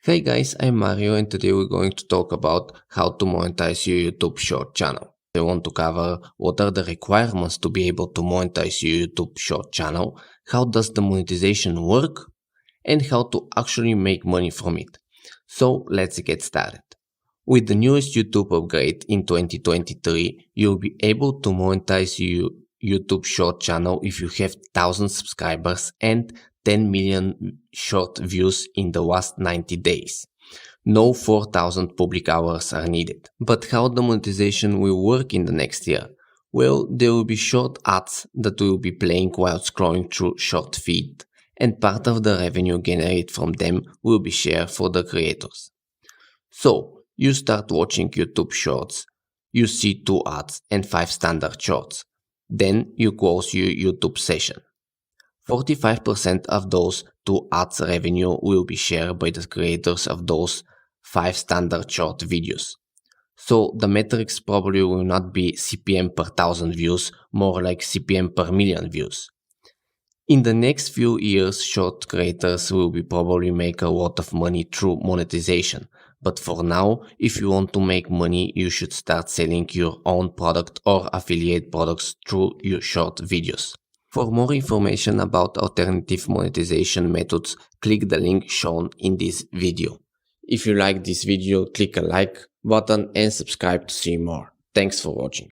Hey guys, I'm Mario and today we're going to talk about how to monetize your YouTube short channel. I want to cover what are the requirements to be able to monetize your YouTube short channel, how does the monetization work, and how to actually make money from it. So let's get started. With the newest YouTube upgrade in 2023, you'll be able to monetize your YouTube short channel if you have 1,000 subscribers and 10 million short views in the last 90 days. No 4,000 public hours are needed. But how the monetization will work in the next year? Well, there will be short ads that will be playing while scrolling through short feed, and part of the revenue generated from them will be shared for the creators. So, you start watching YouTube shorts, you see 2 ads and 5 standard shorts. Then you close your YouTube session. 45% of those 2 ads revenue will be shared by the creators of those 5 standard short videos. So the metrics probably will not be CPM per 1,000 views, more like CPM per million views. In the next few years, short creators will be probably make a lot of money through monetization. But for now, if you want to make money, you should start selling your own product or affiliate products through your short videos. For more information about alternative monetization methods, click the link shown in this video. If you like this video, click a like button and subscribe to see more. Thanks for watching.